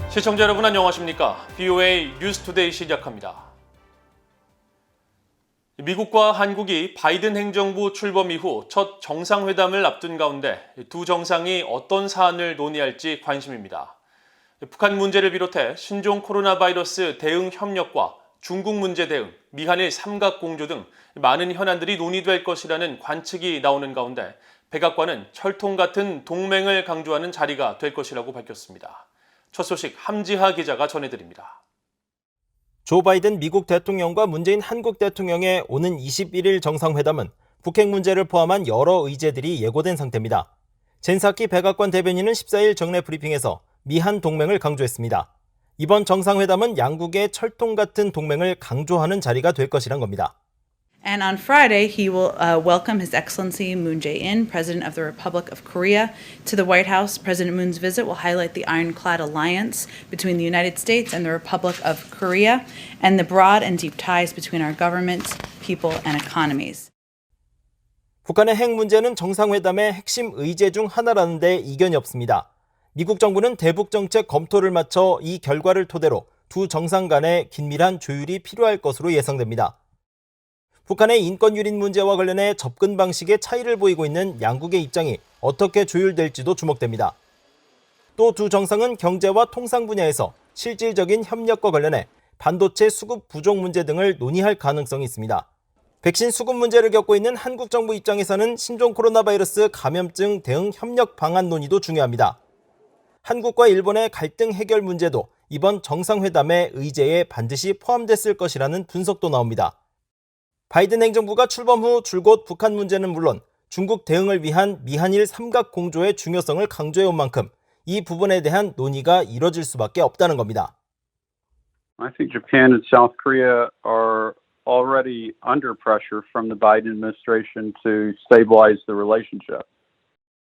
시청자 여러분 안녕하십니까? BOA 뉴스투데이 시작합니다. 미국과 한국이 바이든 행정부 출범 이후 첫 정상회담을 앞둔 가운데 두 정상이 어떤 사안을 논의할지 관심입니다. 북한 문제를 비롯해 신종 코로나 바이러스 대응 협력과 중국 문제 대응, 미한일 삼각공조 등 많은 현안들이 논의될 것이라는 관측이 나오는 가운데 백악관은 철통 같은 동맹을 강조하는 자리가 될 것이라고 밝혔습니다. 첫 소식 함지하 기자가 전해드립니다. 조 바이든 미국 대통령과 문재인 한국 대통령의 오는 21일 정상회담은 북핵 문제를 포함한 여러 의제들이 예고된 상태입니다. 젠사키 백악관 대변인은 14일 정례 브리핑에서 미한 동맹을 강조했습니다. 이번 정상회담은 양국의 철통 같은 동맹을 강조하는 자리가 될 것이란 겁니다. And on Friday, he will welcome His Excellency Moon Jae-in, President of the Republic of Korea, to the White House. President Moon's visit will highlight the ironclad alliance between the United States and the Republic of Korea and the broad and deep ties between our governments, people, and economies. 북한의 핵 문제는 정상회담의 핵심 의제 중 하나라는 데 이견이 없습니다. 미국 정부는 대북 정책 검토를 마쳐 이 결과를 토대로 두 정상 간의 긴밀한 조율이 필요할 것으로 예상됩니다. 북한의 인권 유린 문제와 관련해 접근 방식의 차이를 보이고 있는 양국의 입장이 어떻게 조율될지도 주목됩니다. 또 두 정상은 경제와 통상 분야에서 실질적인 협력과 관련해 반도체 수급 부족 문제 등을 논의할 가능성이 있습니다. 백신 수급 문제를 겪고 있는 한국 정부 입장에서는 신종 코로나 바이러스 감염증 대응 협력 방안 논의도 중요합니다. 한국과 일본의 갈등 해결 문제도 이번 정상회담의 의제에 반드시 포함됐을 것이라는 분석도 나옵니다. 바이든 행정부가 출범 후 줄곧 북한 문제는 물론 중국 대응을 위한 미한일 삼각공조의 중요성을 강조해온 만큼 이 부분에 대한 논의가 이뤄질 수밖에 없다는 겁니다. I think Japan and South Korea are already under pressure from the Biden administration to stabilize the relationship.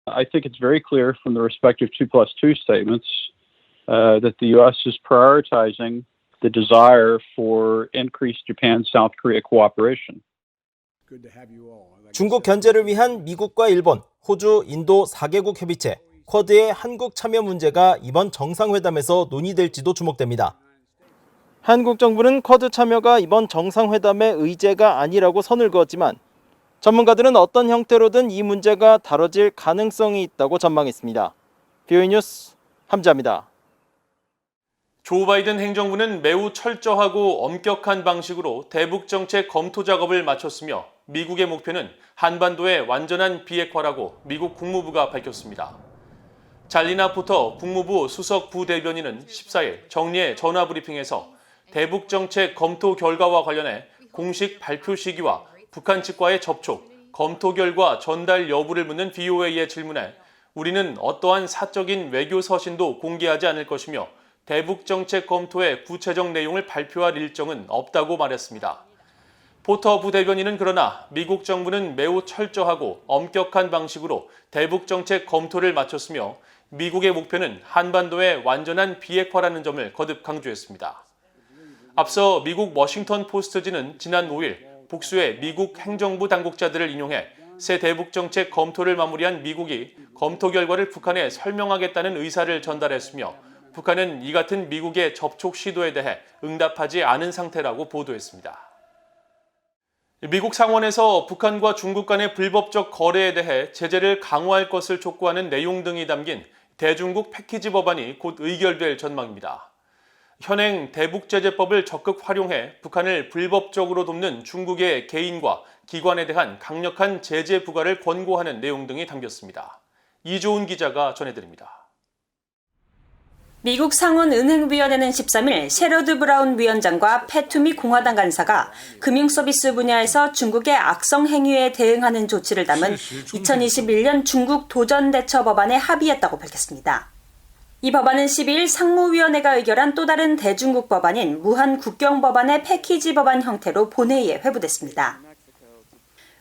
I think it's very clear from the respective 2+2 statements that the U.S. is prioritizing the desire for increased Japan-South Korea cooperation. 중국 견제를 위한 미국과 일본, 호주, 인도 4개국 협의체, 쿼드의 한국 참여 문제가 이번 정상회담에서 논의될지도 주목됩니다. 한국 정부는 쿼드 참여가 이번 정상회담의 의제가 아니라고 선을 그었지만 전문가들은 어떤 형태로든 이 문제가 다뤄질 가능성이 있다고 전망했습니다. BOA 뉴스 함지하입니다. 조 바이든 행정부는 매우 철저하고 엄격한 방식으로 대북 정책 검토 작업을 마쳤으며 미국의 목표는 한반도의 완전한 비핵화라고 미국 국무부가 밝혔습니다. 잘리나 포터 국무부 수석 부대변인은 14일 정례 전화 브리핑에서 대북 정책 검토 결과와 관련해 공식 발표 시기와 북한 측과의 접촉, 검토 결과 전달 여부를 묻는 BOA의 질문에 우리는 어떠한 사적인 외교 서신도 공개하지 않을 것이며 대북 정책 검토의 구체적 내용을 발표할 일정은 없다고 말했습니다. 포터 부대변인은 그러나 미국 정부는 매우 철저하고 엄격한 방식으로 대북 정책 검토를 마쳤으며 미국의 목표는 한반도의 완전한 비핵화라는 점을 거듭 강조했습니다. 앞서 미국 워싱턴 포스트지는 지난 5일 복수의 미국 행정부 당국자들을 인용해 새 대북 정책 검토를 마무리한 미국이 검토 결과를 북한에 설명하겠다는 의사를 전달했으며 북한은 이 같은 미국의 접촉 시도에 대해 응답하지 않은 상태라고 보도했습니다. 미국 상원에서 북한과 중국 간의 불법적 거래에 대해 제재를 강화할 것을 촉구하는 내용 등이 담긴 대중국 패키지 법안이 곧 의결될 전망입니다. 현행 대북제재법을 적극 활용해 북한을 불법적으로 돕는 중국의 개인과 기관에 대한 강력한 제재 부과를 권고하는 내용 등이 담겼습니다. 이조은 기자가 전해드립니다. 미국 상원은행위원회는 13일 셰러드 브라운 위원장과 패투미 공화당 간사가 금융서비스 분야에서 중국의 악성 행위에 대응하는 조치를 담은 2021년 중국 도전대처 법안에 합의했다고 밝혔습니다. 이 법안은 12일 상무위원회가 의결한 또 다른 대중국 법안인 무한 국경 법안의 패키지 법안 형태로 본회의에 회부됐습니다.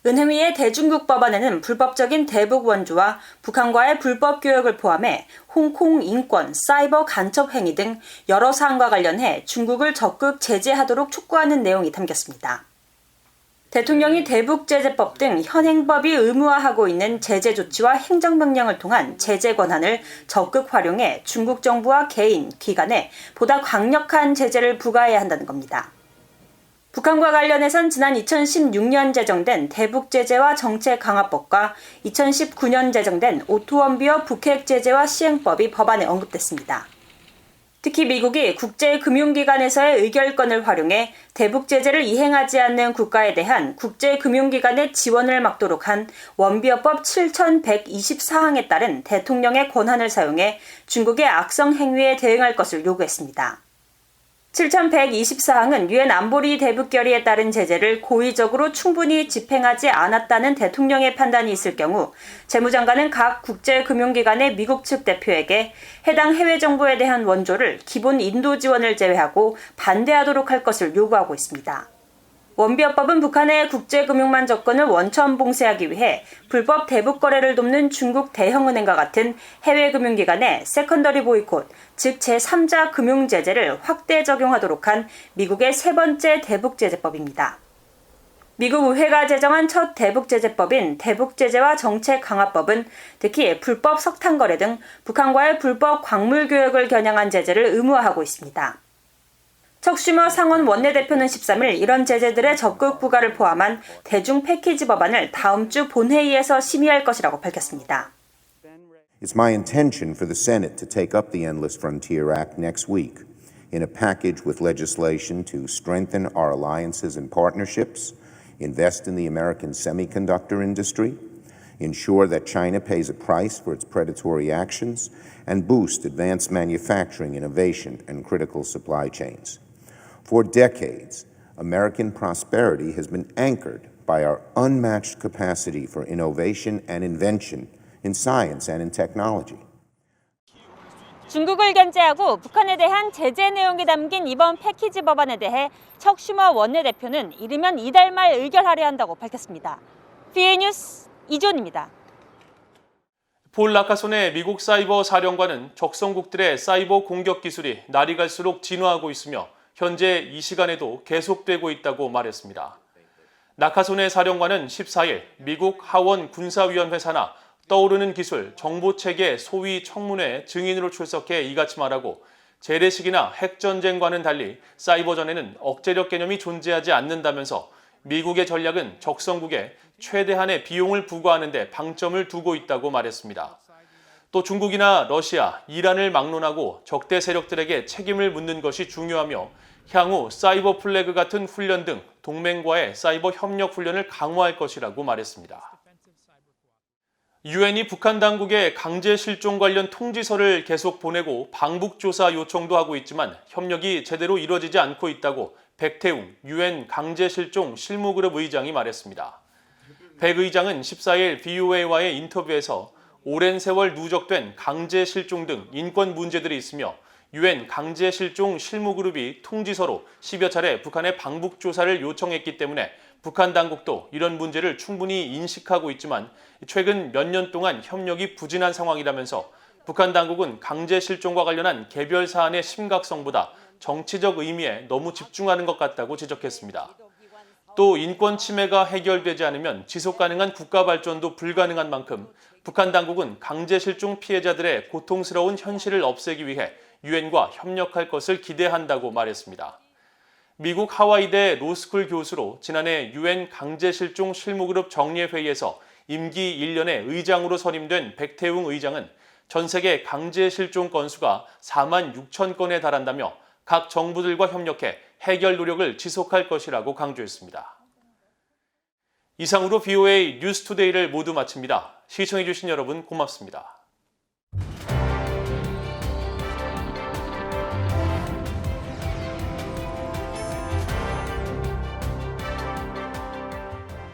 은행위의 대중국 법안에는 불법적인 대북 원조와 북한과의 불법 교역을 포함해 홍콩 인권, 사이버 간첩 행위 등 여러 사안과 관련해 중국을 적극 제재하도록 촉구하는 내용이 담겼습니다. 대통령이 대북제재법 등 현행법이 의무화하고 있는 제재 조치와 행정명령을 통한 제재 권한을 적극 활용해 중국 정부와 개인, 기관에 보다 강력한 제재를 부과해야 한다는 겁니다. 북한과 관련해선 지난 2016년 제정된 대북제재와 정책강화법과 2019년 제정된 오토원비어 북핵제재와 시행법이 법안에 언급됐습니다. 특히 미국이 국제금융기관에서의 의결권을 활용해 대북제재를 이행하지 않는 국가에 대한 국제금융기관의 지원을 막도록 한 원비어법 7124항에 따른 대통령의 권한을 사용해 중국의 악성 행위에 대응할 것을 요구했습니다. 7124항은 유엔 안보리 대북 결의에 따른 제재를 고의적으로 충분히 집행하지 않았다는 대통령의 판단이 있을 경우 재무장관은 각 국제금융기관의 미국 측 대표에게 해당 해외 정부에 대한 원조를 기본 인도 지원을 제외하고 반대하도록 할 것을 요구하고 있습니다. 원비어법은 북한의 국제금융망 접근을 원천 봉쇄하기 위해 불법 대북 거래를 돕는 중국 대형은행과 같은 해외 금융기관에 세컨더리 보이콧, 즉 제3자 금융 제재를 확대 적용하도록 한 미국의 세 번째 대북제재법입니다. 미국 의회가 제정한 첫 대북제재법인 대북제재와 정책강화법은 특히 불법 석탄 거래 등 북한과의 불법 광물 교역을 겨냥한 제재를 의무화하고 있습니다. 척슈머 상원 원내대표는 13일 이런 제재들의 적극 부과를 포함한 대중 패키지 법안을 다음 주 본회의에서 심의할 것이라고 밝혔습니다. It's my intention for the Senate to take up the Endless Frontier Act next week in a package with legislation to strengthen our alliances and partnerships, invest in the American semiconductor industry, ensure that China pays a price for its predatory actions, and boost advanced manufacturing innovation and critical supply chains. For decades, American prosperity has been anchored by our unmatched capacity for innovation and invention in science and in technology. 중국을 견제하고 북한에 대한 제재 내용이 담긴 이번 패키지 법안에 대해 척슈머 원내대표는 이르면 이달 말 의결하려 한다고 밝혔습니다. BA 뉴스 이존입니다. 폴 라카손의 미국 사이버 사령관은 적성국들의 사이버 공격 기술이 날이 갈수록 진화하고 있으며 현재 이 시간에도 계속되고 있다고 말했습니다. 라카손의 사령관은 14일 미국 하원 군사위원회 산하 떠오르는 기술 정보체계 소위 청문회 증인으로 출석해 이같이 말하고 재래식이나 핵전쟁과는 달리 사이버전에는 억제력 개념이 존재하지 않는다면서 미국의 전략은 적성국에 최대한의 비용을 부과하는 데 방점을 두고 있다고 말했습니다. 또 중국이나 러시아, 이란을 막론하고 적대 세력들에게 책임을 묻는 것이 중요하며 향후 사이버 플래그 같은 훈련 등 동맹과의 사이버 협력 훈련을 강화할 것이라고 말했습니다. 유엔이 북한 당국에 강제 실종 관련 통지서를 계속 보내고 방북 조사 요청도 하고 있지만 협력이 제대로 이루어지지 않고 있다고 백태웅 유엔 강제 실종 실무그룹 의장이 말했습니다. 백 의장은 14일 VOA와의 인터뷰에서 오랜 세월 누적된 강제 실종 등 인권 문제들이 있으며 유엔 강제 실종 실무그룹이 통지서로 10여 차례 북한의 방북 조사를 요청했기 때문에 북한 당국도 이런 문제를 충분히 인식하고 있지만 최근 몇 년 동안 협력이 부진한 상황이라면서 북한 당국은 강제 실종과 관련한 개별 사안의 심각성보다 정치적 의미에 너무 집중하는 것 같다고 지적했습니다. 또 인권 침해가 해결되지 않으면 지속 가능한 국가 발전도 불가능한 만큼 북한 당국은 강제 실종 피해자들의 고통스러운 현실을 없애기 위해 유엔과 협력할 것을 기대한다고 말했습니다. 미국 하와이대 로스쿨 교수로 지난해 유엔 강제 실종 실무그룹 정례회의에서 임기 1년의 의장으로 선임된 백태웅 의장은 전 세계 강제 실종 건수가 4만 6천 건에 달한다며 각 정부들과 협력해 해결 노력을 지속할 것이라고 강조했습니다. 이상으로 VOA 뉴스투데이를 모두 마칩니다. 시청해주신 여러분 고맙습니다.